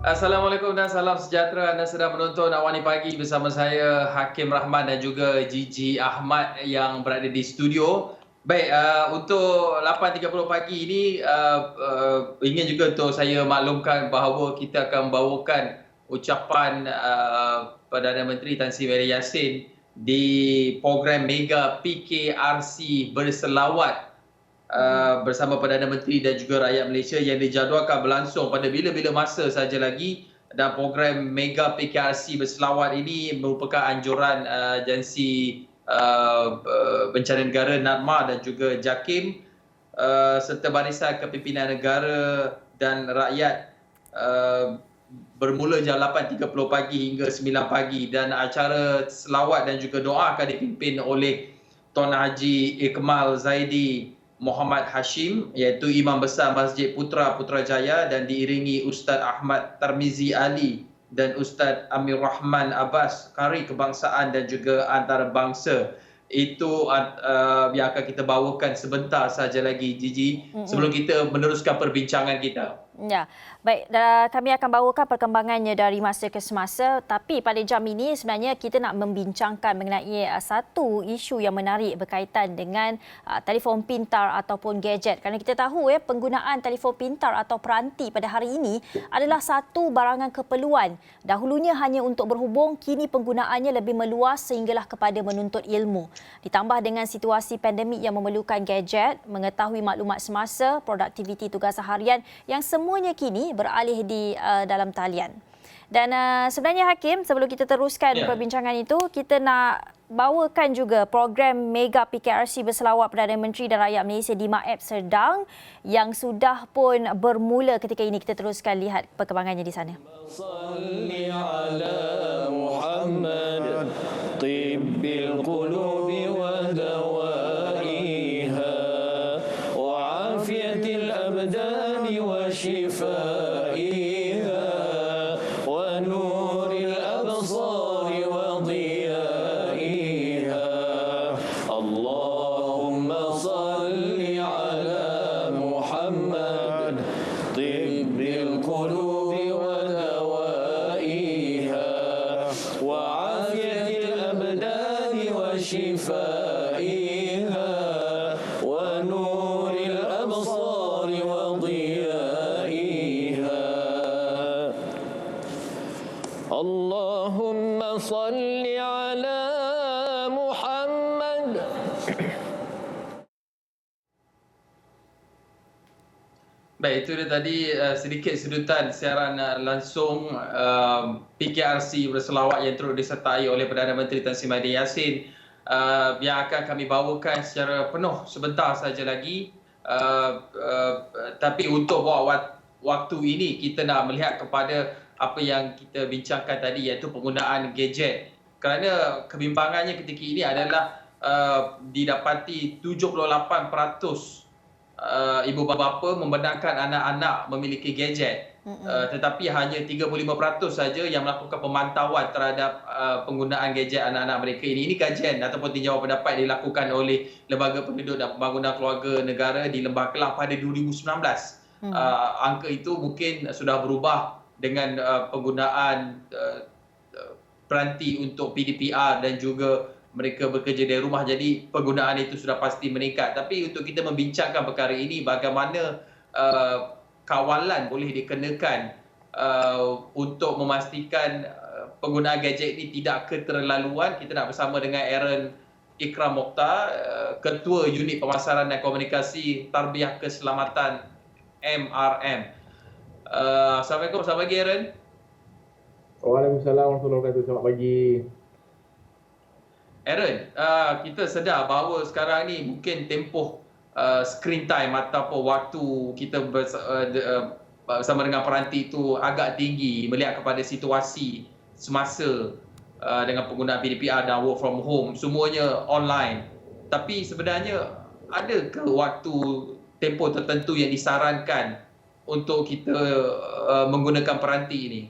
Assalamualaikum dan salam sejahtera. Anda sedang menonton Awani Pagi bersama saya Hakim Rahman dan juga Gigi Ahmad yang berada di studio. Baik, untuk 8.30 pagi ini ingin juga untuk saya maklumkan bahawa kita akan membawakan ucapan Perdana Menteri Tan Sri Mary Yassin di program Mega PKRC berselawat bersama Perdana Menteri dan juga rakyat Malaysia yang dijadualkan berlangsung pada bila-bila masa saja lagi, dan program Mega PKRC berselawat ini merupakan anjuran agensi bencana negara NADMA dan juga JAKIM serta Barisan Kepimpinan Negara dan Rakyat bermula jam 8.30 pagi hingga 9 pagi, dan acara selawat dan juga doa akan dipimpin oleh Tuan Haji Ikmal Zaidi Muhammad Hashim, iaitu Imam Besar Masjid Putra Putrajaya, dan diiringi Ustaz Ahmad Tarmizi Ali dan Ustaz Amir Rahman Abbas, Qari Kebangsaan dan juga Antarabangsa. Itu yang akan kita bawakan sebentar saja lagi, Gigi, sebelum kita meneruskan perbincangan kita. Ya, baik. Kami akan bawakan perkembangannya dari masa ke semasa. Tapi pada jam ini sebenarnya kita nak membincangkan mengenai satu isu yang menarik berkaitan dengan telefon pintar ataupun gadget. Kerana kita tahu penggunaan telefon pintar atau peranti pada hari ini adalah satu barangan keperluan. Dahulunya hanya untuk berhubung, kini penggunaannya lebih meluas sehinggalah kepada menuntut ilmu. Ditambah dengan situasi pandemik yang memerlukan gadget, mengetahui maklumat semasa, produktiviti tugas harian yang semuanya kini beralih di dalam talian. Dan sebenarnya Hakim, sebelum kita teruskan perbincangan itu, kita nak bawakan juga program Mega PKRC berselawat Perdana Menteri dan rakyat Malaysia di Maeb Serdang yang sudah pun bermula ketika ini. Kita teruskan lihat perkembangannya di sana. Salli ala Muhammad tibbil qulubi wa dawaiha wa afiyatil abdani wa shifa Baik, itu dia tadi sedikit sedutan siaran langsung PKRC berselawat yang turut disertai oleh Perdana Menteri Tan Sri Mary Yassin yang akan kami bawakan secara penuh sebentar saja lagi. Tapi untuk waktu ini kita nak melihat kepada apa yang kita bincangkan tadi, iaitu penggunaan gadget. Kerana kebimbangannya ketika ini adalah didapati 78% ibu bapa membenarkan anak-anak memiliki gadget, tetapi hanya 35% saja yang melakukan pemantauan terhadap penggunaan gadget anak-anak mereka ini. Ini kajian ataupun tinjauan pendapat dilakukan oleh Lembaga Penduduk dan Pembangunan Keluarga Negara di Lembah Kelang pada 2019. Angka itu mungkin sudah berubah dengan penggunaan peranti untuk PDPR dan juga mereka bekerja dari rumah, jadi penggunaan itu sudah pasti meningkat. Tapi untuk kita membincangkan perkara ini, bagaimana kawalan boleh dikenakan untuk memastikan penggunaan gadget ini tidak keterlaluan, kita nak bersama dengan Aaron Ikram Mokhtar, Ketua Unit Pemasaran dan Komunikasi Tarbiyah Keselamatan MRM. Assalamualaikum, selamat pagi Aaron. Waalaikumsalam warahmatullahi wabarakatuh, selamat pagi. Aaron, kita sedar bahawa sekarang ni mungkin tempoh screen time ataupun waktu kita bersama dengan peranti itu agak tinggi melihat kepada situasi semasa dengan penggunaan PDPR dan work from home, semuanya online. Tapi sebenarnya ada ke waktu tempoh tertentu yang disarankan untuk kita menggunakan peranti ini?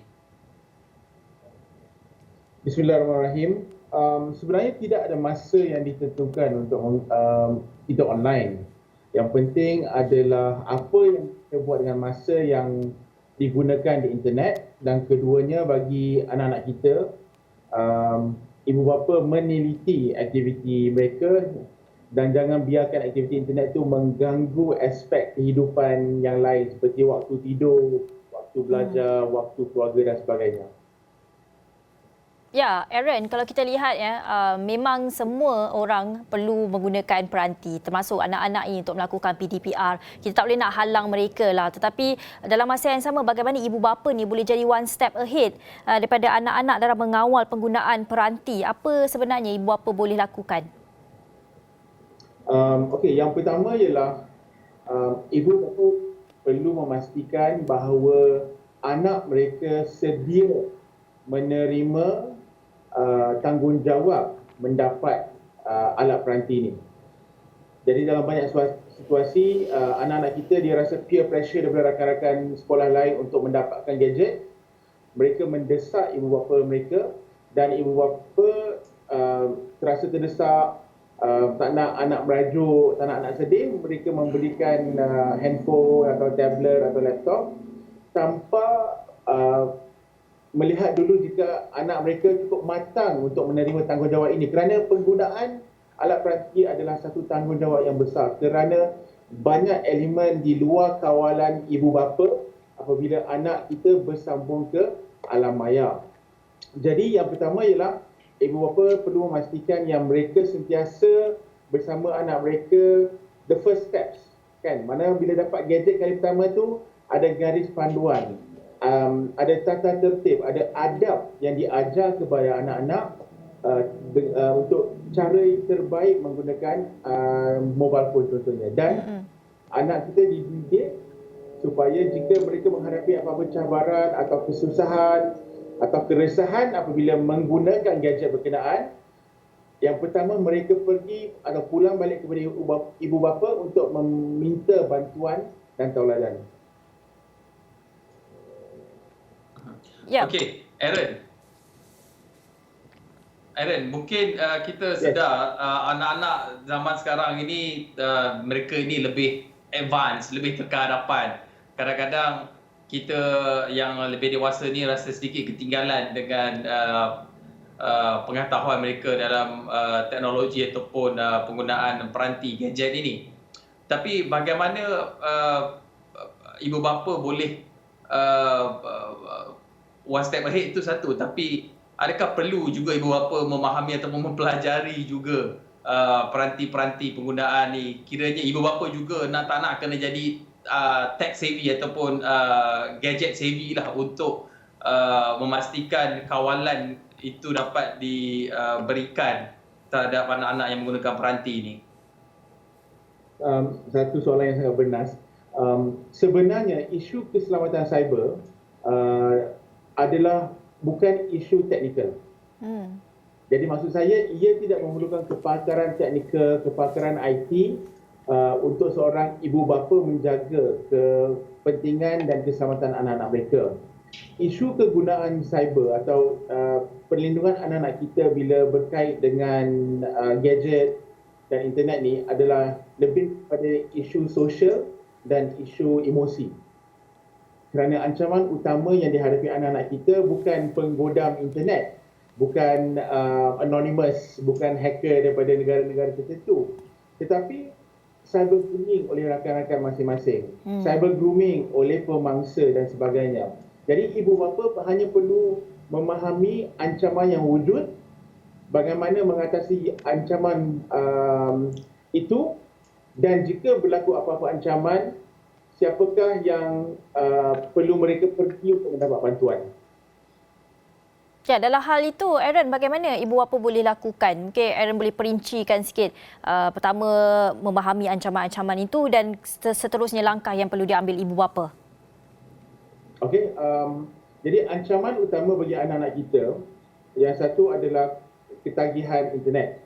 Bismillahirrahmanirrahim. Sebenarnya tidak ada masa yang ditentukan untuk kita online. Yang penting adalah apa yang kita buat dengan masa yang digunakan di internet, dan keduanya bagi anak-anak kita, ibu bapa meneliti aktiviti mereka dan jangan biarkan aktiviti internet itu mengganggu aspek kehidupan yang lain seperti waktu tidur, waktu belajar, waktu keluarga dan sebagainya. Ya, Aaron, kalau kita lihat ya, memang semua orang perlu menggunakan peranti, termasuk anak-anak ini untuk melakukan PDPR. Kita tak boleh nak halang mereka lah. Tetapi dalam masa yang sama, bagaimana ibu bapa ni boleh jadi one step ahead daripada anak-anak dalam mengawal penggunaan peranti? Apa sebenarnya ibu bapa boleh lakukan? Okey, yang pertama ialah ibu bapa perlu memastikan bahawa anak mereka sedia menerima tanggungjawab mendapat alat peranti ini. Jadi dalam banyak situasi, anak-anak kita dia rasa peer pressure daripada rakan-rakan sekolah lain untuk mendapatkan gadget. Mereka mendesak ibu bapa mereka dan ibu bapa terasa terdesak, tak nak anak merajuk, tak nak anak sedih, mereka membelikan handphone atau tablet atau laptop tanpa melihat dulu jika anak mereka cukup matang untuk menerima tanggungjawab ini, kerana penggunaan alat peranti adalah satu tanggungjawab yang besar kerana banyak elemen di luar kawalan ibu bapa apabila anak kita bersambung ke alam maya. Jadi yang pertama ialah ibu bapa perlu memastikan yang mereka sentiasa bersama anak mereka the first steps, kan? Mana bila dapat gadget kali pertama tu ada garis panduan, ada tata tertib, ada adab yang diajar kepada anak-anak untuk cara terbaik menggunakan mobile phone contohnya. Dan anak kita dididik supaya jika mereka menghadapi apa-apa cabaran atau kesusahan atau keresahan apabila menggunakan gadget berkenaan, yang pertama mereka pergi atau pulang balik kepada ibu bapa untuk meminta bantuan dan tauladan. Ya. Okey, Aaron, mungkin kita sedar anak-anak zaman sekarang ini mereka ini lebih advance, lebih terkehadapan. Kadang-kadang kita yang lebih dewasa ni rasa sedikit ketinggalan dengan pengetahuan mereka dalam teknologi ataupun penggunaan peranti gadget ini. Tapi bagaimana ibu bapa boleh one step ahead itu satu, tapi adakah perlu juga ibu bapa memahami ataupun mempelajari juga peranti-peranti penggunaan ni? Kiranya ibu bapa juga nak tak nak kena jadi tech savvy ataupun gadget savvy lah untuk memastikan kawalan itu dapat diberikan terhadap anak-anak yang menggunakan peranti ni. Satu soalan yang sangat bernas. Sebenarnya isu keselamatan cyber adalah bukan isu teknikal. Jadi maksud saya, ia tidak memerlukan kepakaran teknikal, kepakaran IT untuk seorang ibu bapa menjaga kepentingan dan keselamatan anak-anak mereka. Isu kegunaan cyber atau perlindungan anak-anak kita bila berkait dengan gadget dan internet ni adalah lebih pada isu sosial dan isu emosi. Kerana ancaman utama yang dihadapi anak-anak kita bukan penggodam internet, bukan anonymous, bukan hacker daripada negara-negara tertentu, tetapi cyber bullying oleh rakan-rakan masing-masing, cyber grooming oleh pemangsa dan sebagainya. Jadi ibu bapa hanya perlu memahami ancaman yang wujud, bagaimana mengatasi ancaman itu, dan jika berlaku apa-apa ancaman, siapakah yang perlu mereka pergi untuk mendapat bantuan. Ya, dalam hal itu, Aaron, bagaimana ibu bapa boleh lakukan? Mungkin Aaron boleh perincikan sikit. Pertama, memahami ancaman-ancaman itu dan seterusnya langkah yang perlu diambil ibu bapa. Okey, jadi ancaman utama bagi anak-anak kita, yang satu adalah ketagihan internet.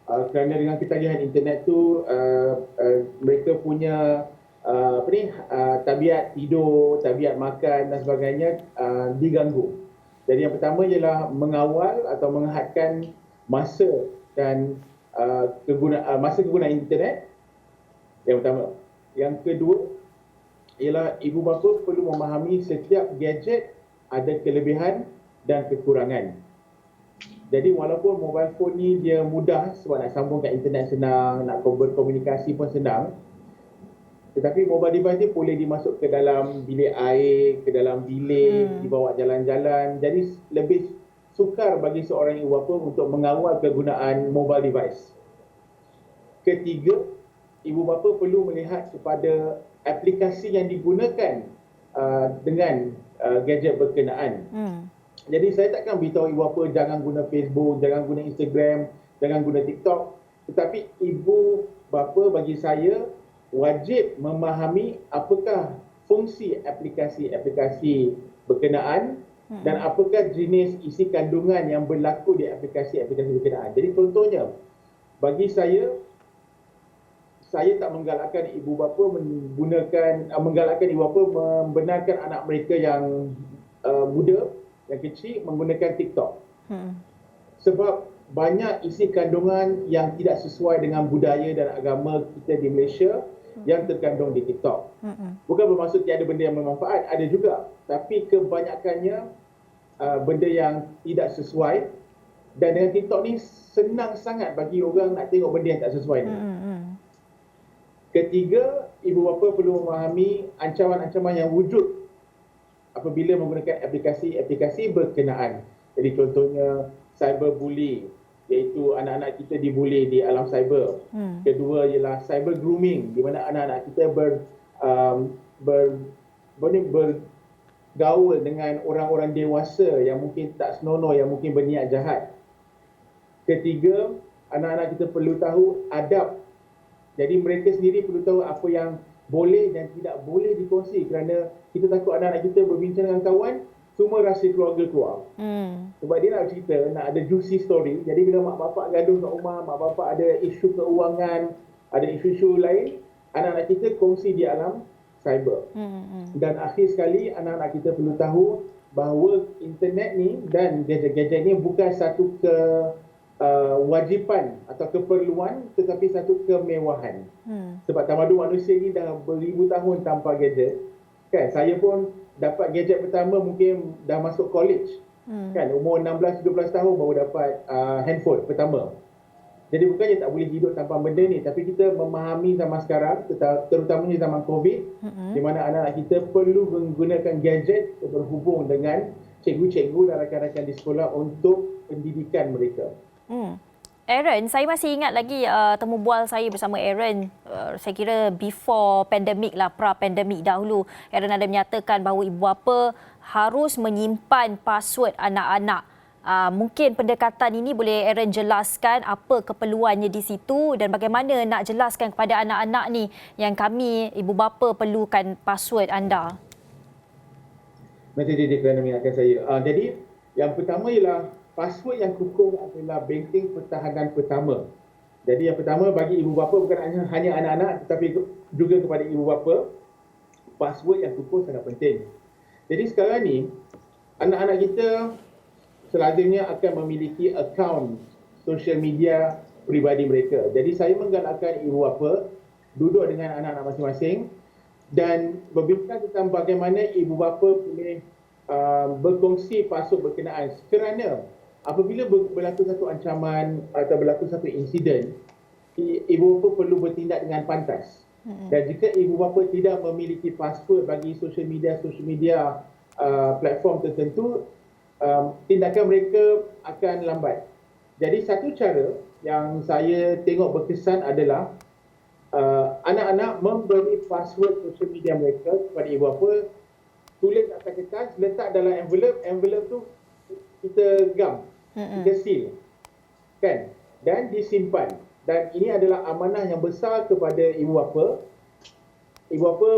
Kerana dengan ketagihan internet tu, mereka punya tabiat tidur, tabiat makan dan sebagainya diganggu. Jadi yang pertama ialah mengawal atau menghadkan masa dan masa kegunaan internet. Yang pertama. Yang kedua, ialah ibu bapa perlu memahami setiap gadget ada kelebihan dan kekurangan. Jadi walaupun mobile phone ni dia mudah sebab nak sambung kat internet senang, nak berkomunikasi pun senang, tetapi mobile device ni boleh dimasuk ke dalam bilik air, ke dalam bilik, dibawa jalan-jalan. Jadi lebih sukar bagi seorang ibu bapa untuk mengawal kegunaan mobile device. Ketiga, ibu bapa perlu melihat kepada aplikasi yang digunakan dengan gadget berkenaan. Jadi saya takkan beritahu ibu bapa jangan guna Facebook, jangan guna Instagram, jangan guna TikTok. Tetapi ibu bapa bagi saya wajib memahami apakah fungsi aplikasi-aplikasi berkenaan dan apakah jenis isi kandungan yang berlaku di aplikasi-aplikasi berkenaan. Jadi contohnya, bagi saya tak menggalakkan ibu bapa menggalakkan ibu bapa membenarkan anak mereka yang muda, yang kecil menggunakan TikTok. Sebab banyak isi kandungan yang tidak sesuai dengan budaya dan agama kita di Malaysia yang terkandung di TikTok. Bukan bermaksud tiada benda yang bermanfaat, ada juga. Tapi kebanyakannya benda yang tidak sesuai. Dan dengan TikTok ni senang sangat bagi orang nak tengok benda yang tak sesuai ni. Ketiga, ibu bapa perlu memahami ancaman-ancaman yang wujud apabila menggunakan aplikasi-aplikasi berkenaan. Jadi contohnya cyberbullying, iaitu anak-anak kita dibuli di alam cyber. Kedua ialah cyber grooming, di mana anak-anak kita bergaul dengan orang-orang dewasa yang mungkin tak senonoh, yang mungkin berniat jahat. Ketiga, anak-anak kita perlu tahu adab. Jadi mereka sendiri perlu tahu apa yang boleh dan tidak boleh dikongsi, kerana kita takut anak-anak kita berbincang dengan kawan, semua rahsia keluarga keluar. Sebab dia nak cerita, nak ada juicy story. Jadi bila mak bapak gaduh kat rumah, mak bapak ada isu keuangan, ada isu-isu lain, anak-anak kita kongsi di alam cyber. Dan akhir sekali, anak-anak kita perlu tahu bahawa internet ni dan gadget-gadget ni bukan satu kewajipan atau keperluan, tetapi satu kemewahan. Sebab tamadun manusia ni dah beribu tahun tanpa gadget. Kan, saya pun dapat gadget pertama mungkin dah masuk college. Kan, umur 16-17 tahun baru dapat handphone pertama. Jadi bukannya tak boleh hidup tanpa benda ni, tapi kita memahami zaman sekarang, terutamanya zaman COVID, di mana anak-anak kita perlu menggunakan gadget berhubung dengan cikgu-cikgu dan rakan-rakan di sekolah untuk pendidikan mereka. Aaron, saya masih ingat lagi temu bual saya bersama Aaron, saya kira before pandemik lah, pra-pandemik dahulu. Aaron ada menyatakan bahawa ibu bapa harus menyimpan password anak-anak. Mungkin pendekatan ini boleh Aaron jelaskan apa keperluannya di situ dan bagaimana nak jelaskan kepada anak-anak ni yang kami, ibu bapa, perlukan password anda. Nanti dia kerana mengingatkan saya. Jadi, yang pertama ialah password yang kukuh adalah benteng pertahanan pertama. Jadi yang pertama bagi ibu bapa bukan hanya anak-anak tetapi juga kepada ibu bapa, password yang kukuh sangat penting. Jadi sekarang ni anak-anak kita selazimnya akan memiliki akaun social media peribadi mereka. Jadi saya menggalakkan ibu bapa duduk dengan anak-anak masing-masing dan berbincang tentang bagaimana ibu bapa boleh berkongsi password berkenaan, kerana apabila berlaku satu ancaman atau berlaku satu insiden, ibu bapa perlu bertindak dengan pantas. Dan jika ibu bapa tidak memiliki password bagi social media platform tertentu, tindakan mereka akan lambat. Jadi satu cara yang saya tengok berkesan adalah anak-anak memberi password social media mereka kepada ibu bapa, tulis atas kertas, letak dalam envelope tu kita gam, kita seal, kan, dan disimpan. Dan ini adalah amanah yang besar kepada ibu bapa. Ibu bapa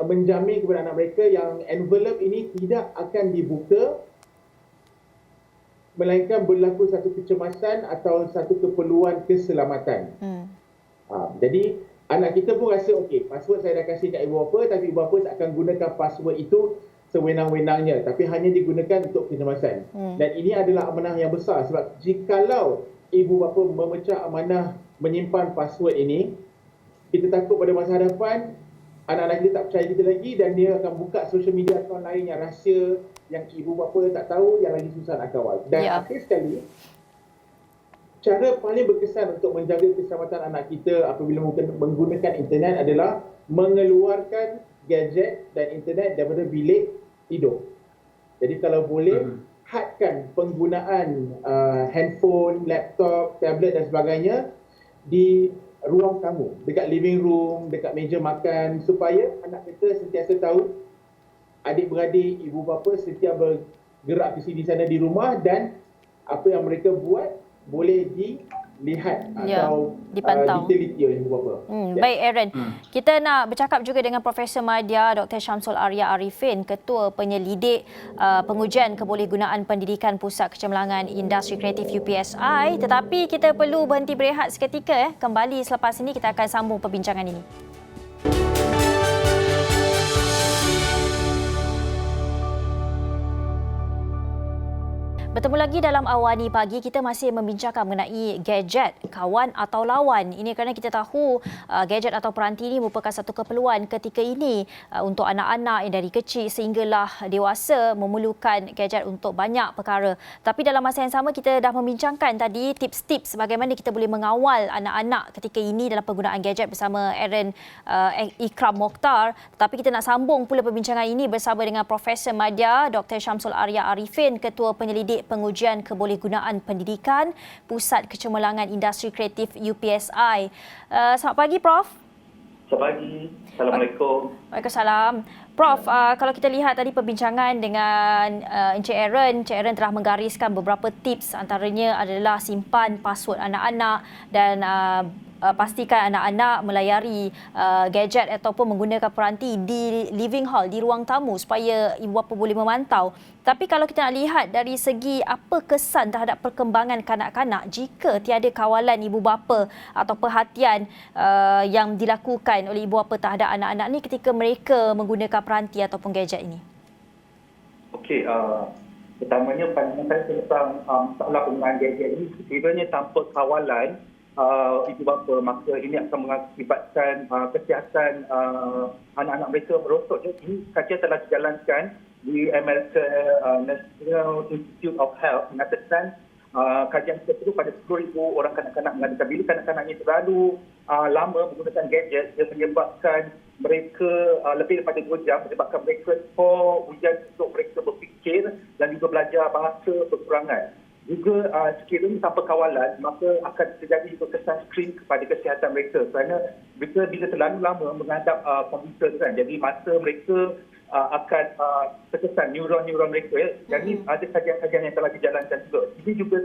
menjamin kepada anak mereka yang envelope ini tidak akan dibuka melainkan berlaku satu kecemasan atau satu keperluan keselamatan. Jadi anak kita pun rasa okey, password saya dah kasih kat ibu bapa, tapi ibu bapa tak akan gunakan password itu sewenang-wenangnya, tapi hanya digunakan untuk kecemasan. Dan ini adalah amanah yang besar, sebab jikalau ibu bapa memecah amanah menyimpan password ini, kita takut pada masa hadapan anak-anak kita tak percaya kita lagi dan dia akan buka social media account lain yang rahsia, yang ibu bapa tak tahu, yang lagi susah nak kawal. Dan akhir sekali, cara paling berkesan untuk menjaga keselamatan anak kita apabila menggunakan internet adalah mengeluarkan gadget dan internet daripada bilik tidur. Jadi kalau boleh, hadkan penggunaan handphone, laptop, tablet dan sebagainya di ruang tamu, dekat living room, dekat meja makan, supaya anak kita sentiasa tahu adik-beradik, ibu bapa setia bergerak ke sini sana di rumah dan apa yang mereka buat boleh dilihat atau diteliti oleh ibu bapa. Baik Aaron, kita nak bercakap juga dengan Profesor Madya Dr. Syamsul Arya Arifin, Ketua Penyelidik Pengujian Kebolehgunaan Pendidikan Pusat Kecemerlangan Industri Kreatif UPSI. Tetapi kita perlu berhenti berehat seketika. Kembali selepas ini kita akan sambung perbincangan ini. Bertemu lagi dalam Awani Pagi, kita masih membincangkan mengenai gadget, kawan atau lawan. Ini kerana kita tahu gadget atau peranti ini merupakan satu keperluan ketika ini untuk anak-anak yang dari kecil sehinggalah dewasa memerlukan gadget untuk banyak perkara. Tapi dalam masa yang sama kita dah membincangkan tadi tips-tips bagaimana kita boleh mengawal anak-anak ketika ini dalam penggunaan gadget bersama Aaron Ikram Mokhtar. Tapi kita nak sambung pula perbincangan ini bersama dengan Profesor Madya Dr. Syamsul Arya Arifin, Ketua Penyelidik Pengujian Kebolehgunaan Pendidikan Pusat Kecemerlangan Industri Kreatif UPSI. Selamat pagi Prof. Selamat pagi. Assalamualaikum. Waalaikumsalam. Prof, kalau kita lihat tadi perbincangan dengan Encik Aaron telah menggariskan beberapa tips, antaranya adalah simpan password anak-anak dan pastikan anak-anak melayari gadget ataupun menggunakan peranti di living hall, di ruang tamu supaya ibu bapa boleh memantau. Tapi kalau kita nak lihat dari segi apa kesan terhadap perkembangan kanak-kanak jika tiada kawalan ibu bapa atau perhatian yang dilakukan oleh ibu bapa terhadap anak-anak ni ketika mereka menggunakan peranti ataupun gadget ini. Okey, pertamanya pandangan saya tentang masalah penggunaan gadget ini, sekiranya tanpa kawalan ibu bapa, maka ini akan mengakibatkan kesihatan anak-anak mereka merosot. Jadi kajian telah dijalankan di Amerika National Institute of Health mengatakan kajian tersebut pada 10,000 orang kanak-kanak mengatakan bila kanak-kanak ini terlalu lama menggunakan gadget, dia menyebabkan mereka lebih daripada 2 jam, menyebabkan mereka skor ujian untuk mereka berfikir dan juga belajar bahasa berkurangan. Juga sekiranya tanpa kawalan, maka akan terjadi juga kesan skrin kepada kesihatan mereka kerana mereka bila terlalu lama menghadap komputer kan, jadi mata mereka akan terkesan neuron-neuron mereka ya. Jadi ada kajian-kajian yang telah dijalankan juga. Ini juga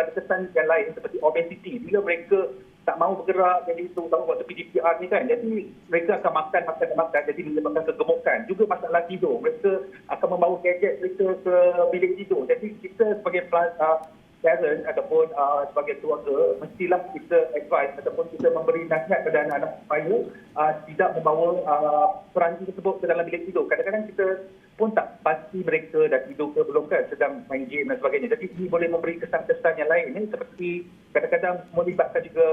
ada kesan yang lain seperti obesity. Bila mereka tak mahu bergerak, jadi terutama waktu PDPR ni kan, jadi mereka akan makan, jadi menyebabkan kegemukan. Juga masalah tidur, mereka akan membawa gadget mereka ke bilik tidur. Jadi kita sebagai parent ataupun sebagai keluarga, mestilah kita advise ataupun kita memberi nasihat kepada anak-anak supaya tidak membawa peranti tersebut ke dalam bilik tidur. Kadang-kadang kita pun tak pasti mereka dah tidur ke belum kan, sedang main game dan sebagainya. Jadi ini boleh memberi kesan-kesan yang lain seperti kadang-kadang melibatkan juga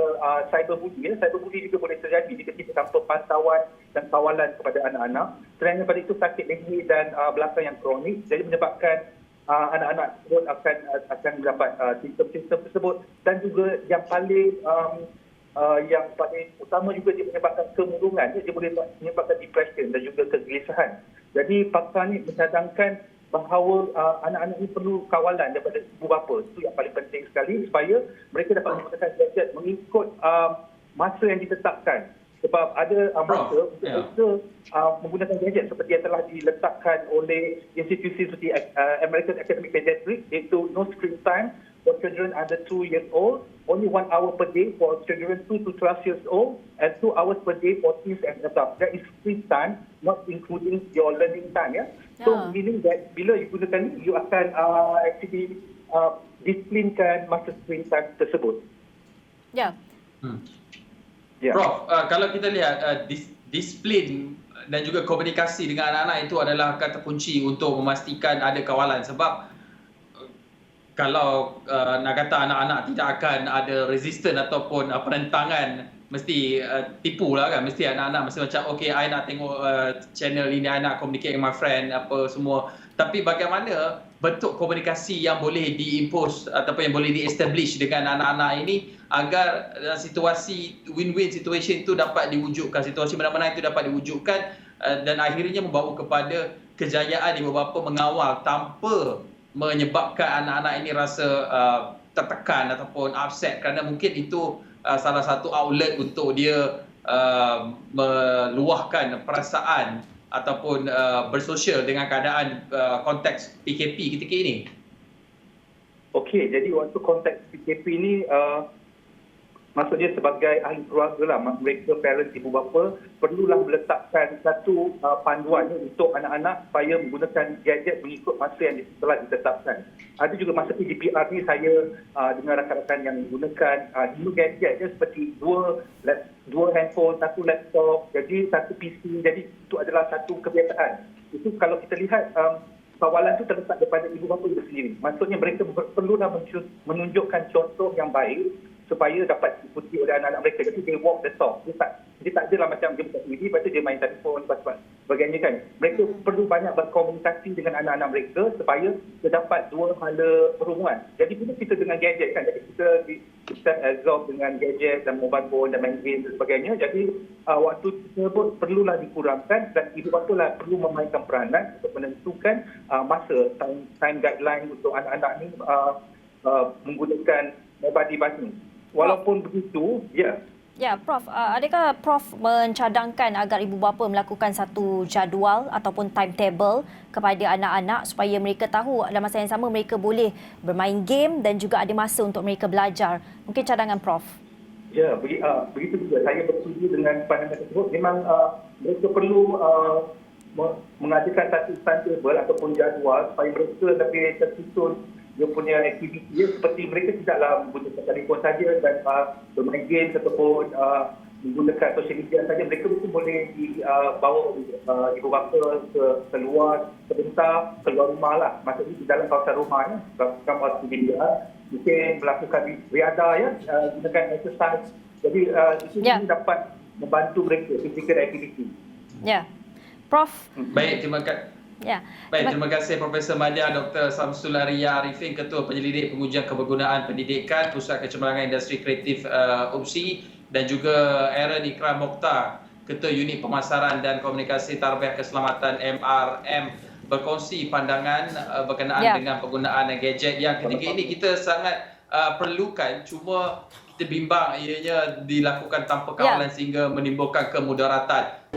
cyberbullying. Cyberbullying juga boleh terjadi jika kita tanpa pantauan dan kawalan kepada anak-anak. Selain daripada itu, sakit leher dan belakang yang kronik, jadi menyebabkan anak-anak tersebut akan mendapat simptom-simptom tersebut. Dan juga yang paling utama juga dia menyebabkan kemurungan, dia boleh menyebabkan depression dan juga kegelisahan. Jadi pakar ni mencadangkan bahawa anak-anak ini perlu kawalan daripada ibu bapa. Itu yang paling penting sekali supaya mereka dapat menggunakan gadget mengikut masa yang ditetapkan. Sebab ada masa mereka menggunakan gadget seperti yang telah diletakkan oleh institusi seperti American Academy Pediatrics, iaitu no screen time for children under 2 years old, only 1 hour per day for children 2 to 12 years old, and 2 hours per day for teens and above. That is screen time, not including your learning time. So meaning that bila you gunakan ni, you akan actually disiplinkan masa screen time tersebut. Prof, kalau kita lihat disiplin dan juga komunikasi dengan anak-anak itu adalah kata kunci untuk memastikan ada kawalan. Sebab kalau nak kata anak-anak tidak akan ada resisten ataupun penentangan mesti tipu lah kan. Mesti anak-anak mesti macam okay, I nak tengok channel ini, I nak communicate with my friend apa semua. Tapi bagaimana bentuk komunikasi yang boleh diimpose ataupun yang boleh di-establish dengan anak-anak ini agar situasi win-win situation itu dapat diwujudkan, situasi menang-menang itu dapat diwujudkan dan akhirnya membawa kepada kejayaan ibu bapa mengawal tanpa menyebabkan anak-anak ini rasa tertekan ataupun upset kerana mungkin itu salah satu outlet untuk dia meluahkan perasaan ataupun bersosial dengan keadaan konteks PKP ketika ini. Okey, jadi waktu konteks PKP ini maksudnya sebagai ahli keluarga lah, mereka parents ibu bapa perlulah meletakkan satu panduan untuk anak-anak supaya menggunakan gadget mengikut masa yang telah ditetapkan. Ada juga masa PDPR ni saya dengan rakan-rakan yang menggunakan dua gadget je seperti dua handphone, satu laptop, jadi satu PC, jadi itu adalah satu kebiasaan. Itu kalau kita lihat kawalan itu terletak daripada ibu bapa itu sendiri. Maksudnya mereka perlulah menunjukkan contoh yang baik supaya dapat diikuti oleh anak-anak mereka. Jadi they walk the talk. Dia tak adalah macam dia buka TV, lepas tu dia main telefon, lepas sebagainya kan. Mereka perlu banyak berkomunikasi dengan anak-anak mereka supaya terdapat dua hala perhubungan. Jadi bila kita dengan gadget kan, jadi kita absorb dengan gadget dan mobile phone dan main game dan sebagainya. Jadi waktu tersebut perlulah dikurangkan dan ibu bapa lah perlu memainkan peranan untuk menentukan masa time guideline untuk anak-anak ni menggunakan mobile device ni. Walaupun begitu, ya. Ya, Prof. Adakah Prof mencadangkan agar ibu bapa melakukan satu jadual ataupun timetable kepada anak-anak supaya mereka tahu dalam masa yang sama mereka boleh bermain game dan juga ada masa untuk mereka belajar? Mungkin cadangan Prof. Ya, begitu juga. Saya bersetuju dengan pandangan tersebut. Memang mereka perlu mengadakan satu timetable ataupun jadual supaya mereka lebih tersusun dia punya aktiviti dia, seperti mereka tidaklah menggunakan telefon saja dan bermain game ataupun menggunakan social media saja. Mereka mesti boleh dibawa ibu bapa keluar sebentar, keluar rumah lah. Maksudnya di dalam kawasan rumah ya, melakukan aktiviti mungkin melakukan riadah ya, gunakan exercise. Jadi itu dapat membantu mereka physical activity. Ya. Prof. Baik, terima kasih. Ya. Baik, terima kasih Profesor Madya Dr. Samsul Arya Arifin, Ketua Penyelidik Pengujian Kebergunaan Pendidikan Pusat Kecemerlangan Industri Kreatif UPSI dan juga Aaron Ikram Mokhtar, Ketua Unit Pemasaran dan Komunikasi Tarbiyah Keselamatan MRM, berkongsi pandangan berkenaan dengan penggunaan gadget yang ketika ini kita sangat perlukan, cuma kita bimbang ianya dilakukan tanpa kawalan sehingga menimbulkan kemudaratan.